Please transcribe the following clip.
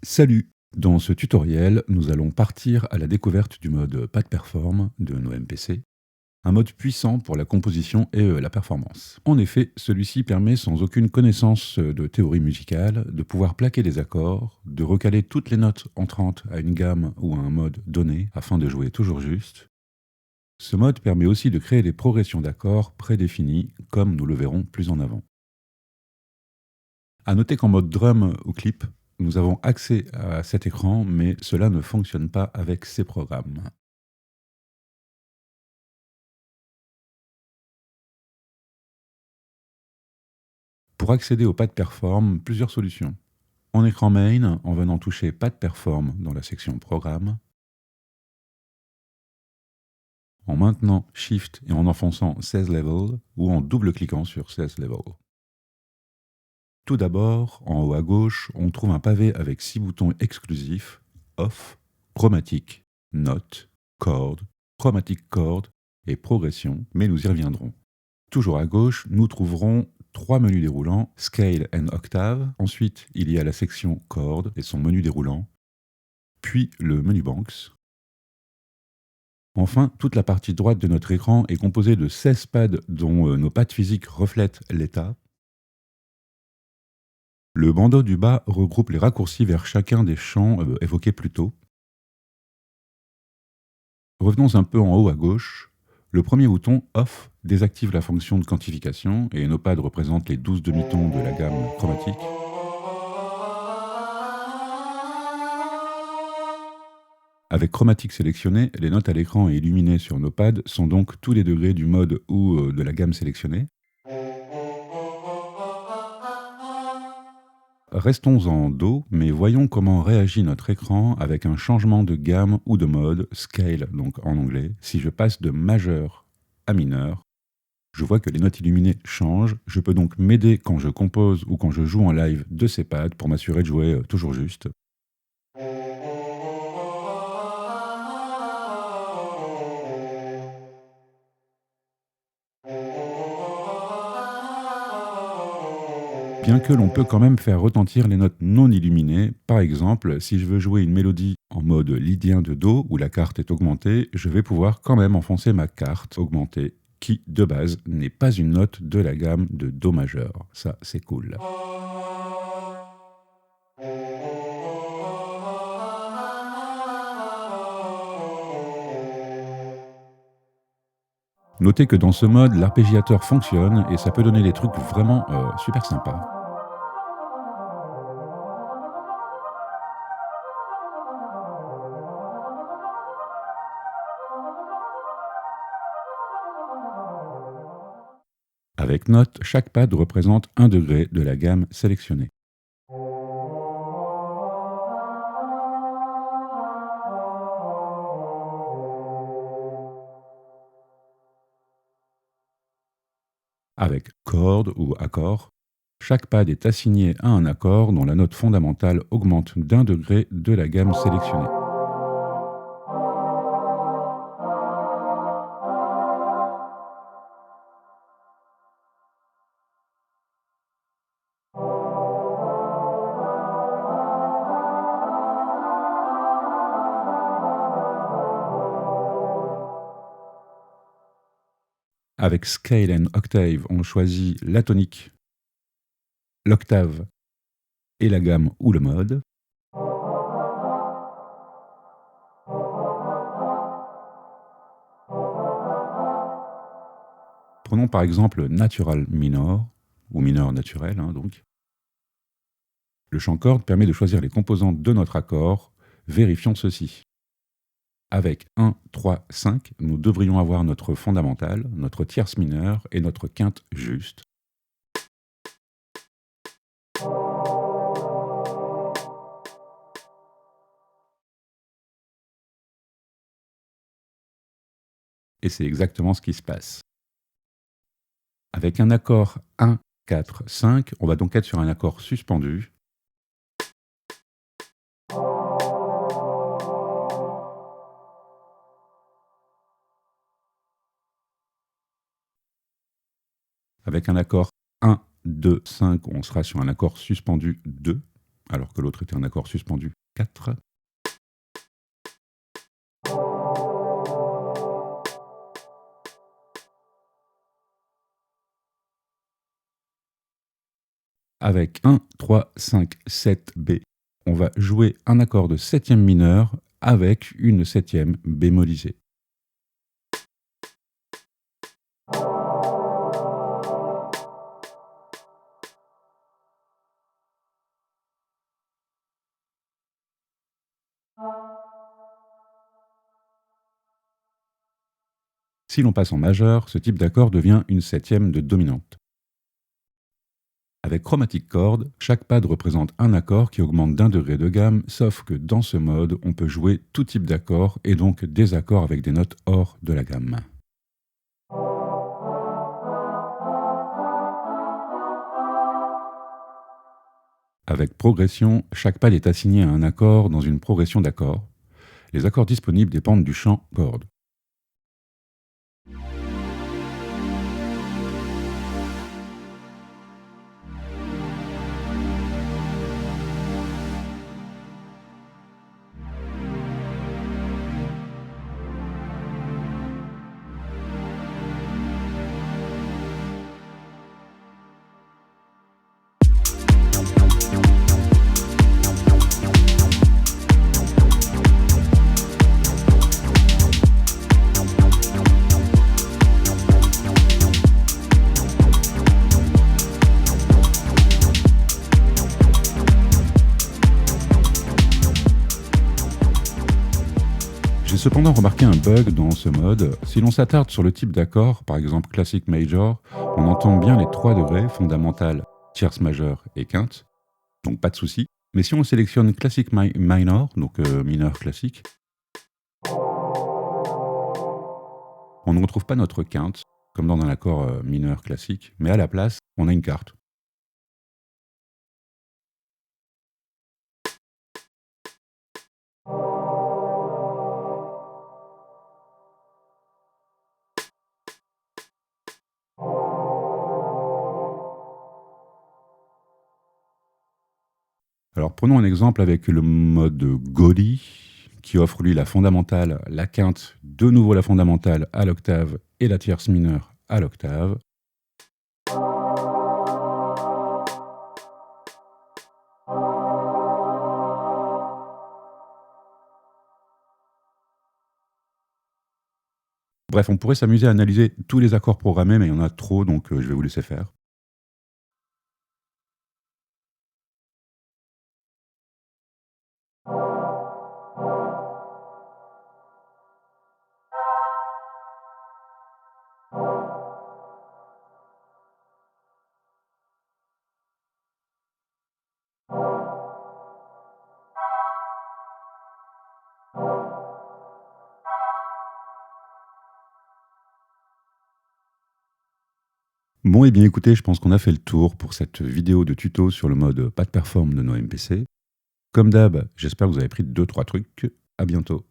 Salut! Dans ce tutoriel, nous allons partir à la découverte du mode Pad Perform de nos MPC, un mode puissant pour la composition et la performance. En effet, celui-ci permet sans aucune connaissance de théorie musicale de pouvoir plaquer des accords, de recaler toutes les notes entrantes à une gamme ou à un mode donné afin de jouer toujours juste. Ce mode permet aussi de créer des progressions d'accords prédéfinies comme nous le verrons plus en avant. À noter qu'en mode drum ou clip, nous avons accès à cet écran, mais cela ne fonctionne pas avec ces programmes. Pour accéder au Pad Perform, plusieurs solutions. En écran main, en venant toucher Pad Perform dans la section Programme, en maintenant Shift et en enfonçant 16 Level, ou en double-cliquant sur 16 Level. Tout d'abord, en haut à gauche, on trouve un pavé avec 6 boutons exclusifs: Off, Chromatique, Note, Chord, Chromatic Chord et Progression, mais nous y reviendrons. Toujours à gauche, nous trouverons 3 menus déroulants: Scale and Octave. Ensuite, il y a la section Chord et son menu déroulant, puis le menu Banks. Enfin, toute la partie droite de notre écran est composée de 16 pads dont nos pads physiques reflètent l'état. Le bandeau du bas regroupe les raccourcis vers chacun des champs évoqués plus tôt. Revenons un peu en haut à gauche. Le premier bouton Off désactive la fonction de quantification et nos pads représentent les 12 demi-tons de la gamme chromatique. Avec chromatique sélectionné, les notes à l'écran et illuminées sur nos pads sont donc tous les degrés du mode ou de la gamme sélectionnée. Restons en Do, mais voyons comment réagit notre écran avec un changement de gamme ou de mode, scale donc en anglais. Si je passe de majeur à mineur, je vois que les notes illuminées changent. Je peux donc m'aider quand je compose ou quand je joue en live de ces pads pour m'assurer de jouer toujours juste. Bien que l'on peut quand même faire retentir les notes non illuminées. Par exemple, si je veux jouer une mélodie en mode lydien de Do, où la carte est augmentée, je vais pouvoir quand même enfoncer ma carte augmentée, qui, de base, n'est pas une note de la gamme de Do majeur. Ça, c'est cool. Notez que dans ce mode, l'arpégiateur fonctionne et ça peut donner des trucs vraiment super sympas. Avec note, chaque pad représente un degré de la gamme sélectionnée. Avec chord ou accord, chaque pad est assigné à un accord dont la note fondamentale augmente d'un degré de la gamme sélectionnée. Avec Scale and Octave, on choisit la tonique, l'octave et la gamme ou le mode. Prenons par exemple Natural Minor, ou mineur naturel donc. Le champ chord permet de choisir les composantes de notre accord. Vérifions ceci. Avec 1, 3, 5, nous devrions avoir notre fondamentale, notre tierce mineure et notre quinte juste. Et c'est exactement ce qui se passe. Avec un accord 1, 4, 5, on va donc être sur un accord suspendu. Avec un accord 1, 2, 5, on sera sur un accord suspendu 2. alors que l'autre était un accord suspendu 4. Avec 1, 3, 5, 7, B, on va jouer un accord de septième mineur avec une septième bémolisée. Si l'on passe en majeur, ce type d'accord devient une septième de dominante. Avec Chromatic Chord, chaque pad représente un accord qui augmente d'un degré de gamme, sauf que dans ce mode, on peut jouer tout type d'accord et donc des accords avec des notes hors de la gamme. Avec progression, chaque pad est assigné à un accord dans une progression d'accords. Les accords disponibles dépendent du champ chord. J'ai cependant remarqué un bug dans ce mode. Si l'on s'attarde sur le type d'accord, par exemple classique major, on entend bien les 3 degrés fondamentales, tierce majeure et quinte, donc pas de souci. Mais si on sélectionne classique minor, donc mineur classique, on ne retrouve pas notre quinte, comme dans un accord mineur classique, mais à la place, on a une quarte. Alors prenons un exemple avec le mode Gaudi, qui offre lui la fondamentale, la quinte, de nouveau la fondamentale à l'octave et la tierce mineure à l'octave. Bref, on pourrait s'amuser à analyser tous les accords programmés, mais il y en a trop, donc je vais vous laisser faire. Bon, et bien écoutez, je pense qu'on a fait le tour pour cette vidéo de tuto sur le mode pad perform de nos MPC. Comme d'hab, j'espère que vous avez pris 2-3 trucs. À bientôt.